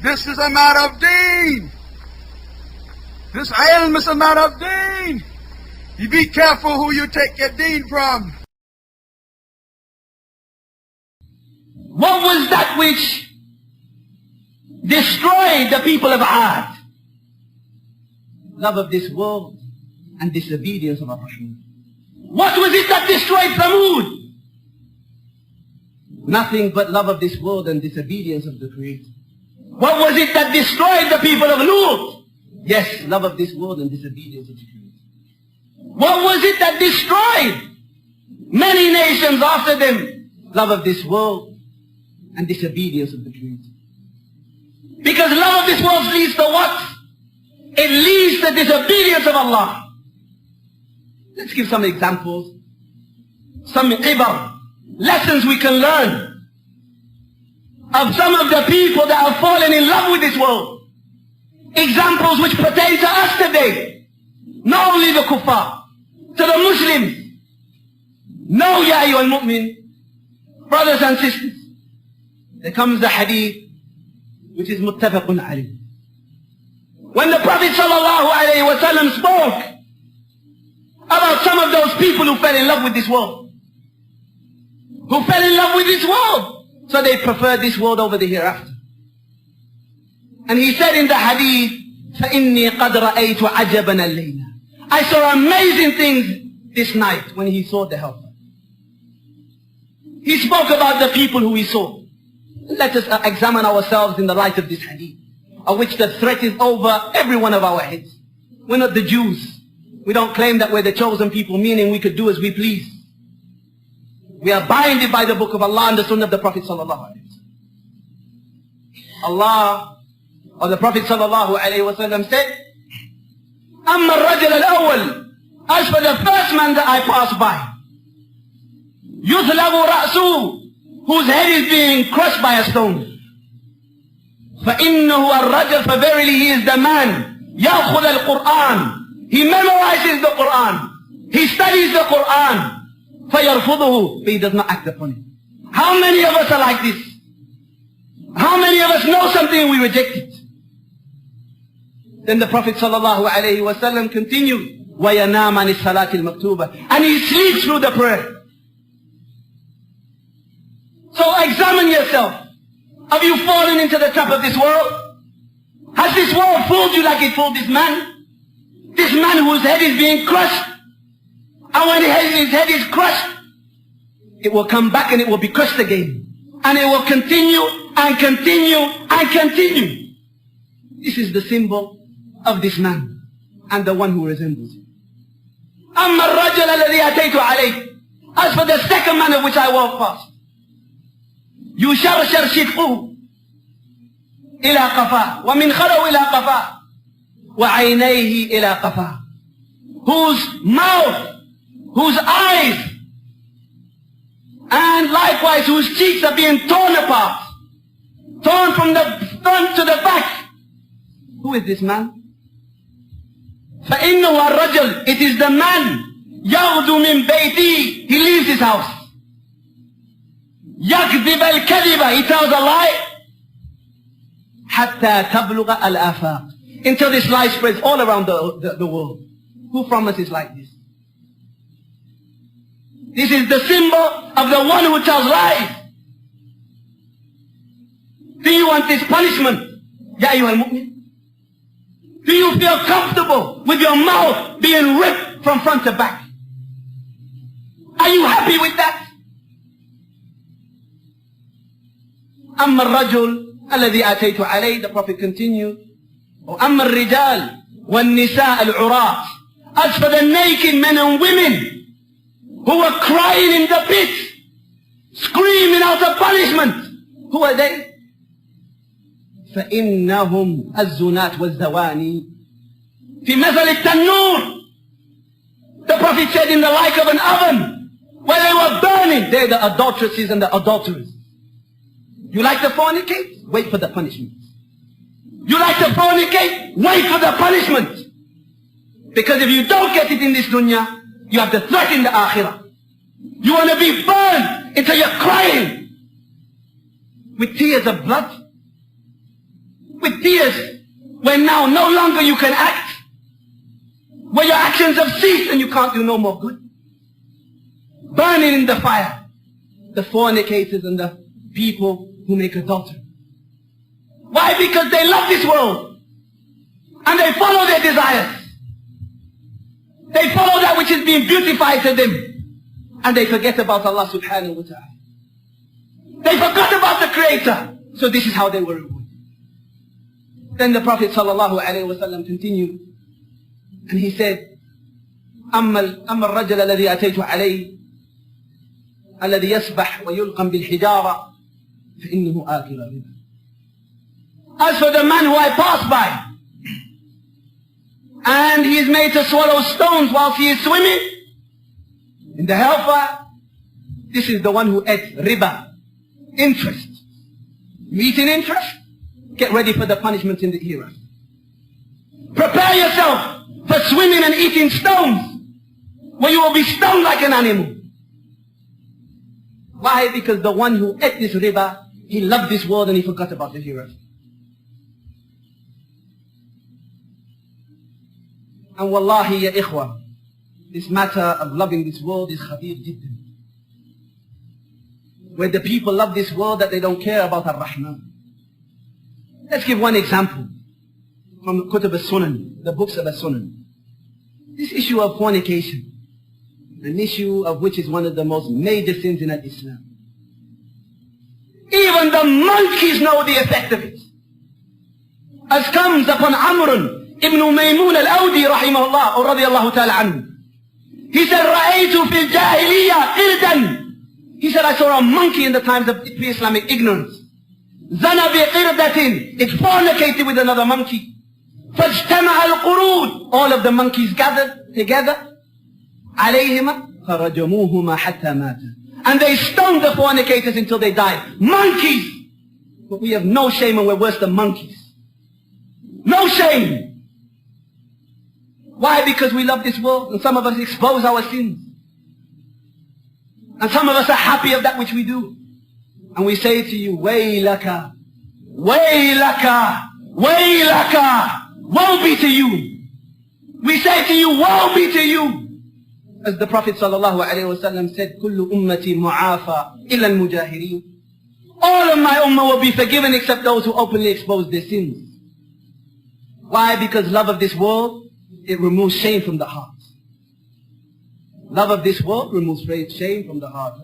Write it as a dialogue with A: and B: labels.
A: This is a matter of deen. This ilm is a matter of deen. You be careful who you take your deen from.
B: What was that which destroyed the people of Ad? Love of this world and disobedience of Ar-Rahman. What was it that destroyed Thamud? Nothing but love of this world and disobedience of the Creator. What was it that destroyed the people of Lut? Yes, love of this world and disobedience of the Creator. What was it that destroyed many nations after them? Love of this world and disobedience of the Creator. Because love of this world leads to what? It leads to disobedience of Allah. Let's give some examples, some ibar, lessons we can learn of some of the people that have fallen in love with this world. Examples which pertain to us today. Not only the kuffar, to the Muslims. No, ya ayyuhal mu'min, brothers and sisters. There comes the hadith which is muttafaqun alayh. When the Prophet sallallahu alayhi wa sallam spoke about some of those people who fell in love with this world. Who fell in love with this world. So they preferred this world over the hereafter. And he said in the hadith, فَإِنِّي قَدْ رَأَيْتُ عَجَبًا اللَّيْلَ. I saw amazing things this night when he saw the helper. He spoke about the people who he saw. Let us examine ourselves in the light of this hadith, of which the threat is over every one of our heads. We're not the Jews. We don't claim that we're the chosen people, meaning we could do as we please. We are binded by the book of Allah and the sunnah of the Prophet sallallahu alaihi wasallam. Allah or the Prophet sallallahu alaihi wasallam said, أما الرجل الأول, as for the first man that I passed by, يثلب رأسه, whose head is being crushed by a stone. فإنه الرجل, for verily he is the man, يأخذ القرآن, he memorizes the Quran, he studies the Quran, فيرفضه, but he does not act upon it. How many of us are like this? How many of us know something and we reject it? Then the Prophet sallallahu alayhi wa sallam continued, وَيَنَامَ عَنِ الصَّلَاةِ الْمَكْتُوبَةِ, and he sleeps through the prayer. So examine yourself. Have you fallen into the trap of this world? Has this world fooled you like it fooled this man? This man whose head is being crushed. And when his head is crushed, it will come back and it will be crushed again. And it will continue and continue and continue. This is the symbol of this man and the one who resembles him. أما الرجل الذي أتيت عليه, as for the second man of which I walk past, يشرشر شدقه إلى قفاه ومنخره إلى قفاه وعينيه إلى قفاه, whose mouth, whose eyes, and likewise whose cheeks are being torn apart, torn from the front to the back. Who is this man? فإنه الرجل, it is the man, يغدو من بيته, he leaves his house, يكذب الكذب, he tells a lie, حتى تبلغ الآفاق, until this lie spreads all around the world. Who promises like this? This is the symbol of the one who tells lies. Do you want this punishment? Ya ayyuhal mu'min? Do you feel comfortable with your mouth being ripped from front to back? Are you happy with that? أما الرجل الذي أتيت عليه, the Prophet continued, وأما الرجال والنساء العراة, as for the naked men and women who were crying in the pit, screaming out of punishment, who are they? فإنهم الزنات والزواني في مثل التنور. The Prophet said, in the like of an oven where they were burning, they're the adulteresses and the adulterers. You like to fornicate? Wait for the punishment. You like to fornicate? Wait for the punishment. Because if you don't get it in this dunya, you have to threaten the akhirah. You want to be burned until you're crying with tears of blood, with tears when now no longer you can act, where your actions have ceased and you can't do no more good. Burning in the fire, the fornicators and the people who make adultery. Why? Because they love this world and they follow their desires. They follow that which is being beautified to them and they forget about Allah subhanahu wa ta'ala. They forgot about the Creator. So this is how they were rewarded. Then the Prophet sallallahu alayhi wa sallam continued and he said, أما الرجل الذي أتيت عليه الذي يسبح ويلقم بالحجارة فإنه آكل ربا. As for the man who I passed by and he is made to swallow stones whilst he is swimming in the hellfire, this is the one who ate riba, interest. You eating interest? Get ready for the punishment in the hereafter. Prepare yourself for swimming and eating stones where you will be stoned like an animal. Why? Because the one who ate this riba, he loved this world and he forgot about the hereafter. And wallahi ya ikhwa, this matter of loving this world is khatir jiddan. Where the people love this world that they don't care about Ar-Rahman. Let's give one example from Kutub al-Sunan, the books of al-Sunan. This issue of fornication, an issue of which is one of the most major sins in Islam. Even the monkeys know the effect of it. As comes upon Amr ibn Maymun al-Awdi rahimahullah or radiyallahu ta'ala anhu. He said, رَأَيْتُ فِي الْجَاهِلِيَّةِ قِرْدًا. He said, I saw a monkey in the times of pre-Islamic ignorance. زَنَ بِقِرْدَةٍ. It fornicated with another monkey. فَاجْتَمَعَ الْقُرُودِ. All of the monkeys gathered together. عَلَيْهِمَا فَرَجَمُوهُمَا حَتَّى مَاتًا. And they stoned the fornicators until they died. Monkeys! But we have no shame and we're worse than monkeys. No shame! Why? Because we love this world and some of us expose our sins. And some of us are happy of that which we do. And we say to you, Waylaka, Waylaka, Waylaka, woe be to you. We say to you, woe be to you. As the Prophet sallallahu alaihi wasallam said, Kullu ummati mu'afa illa al-mujahirin. All of my ummah will be forgiven except those who openly expose their sins. Why? Because love of this world, it removes shame from the heart. Love of this world removes shame from the heart.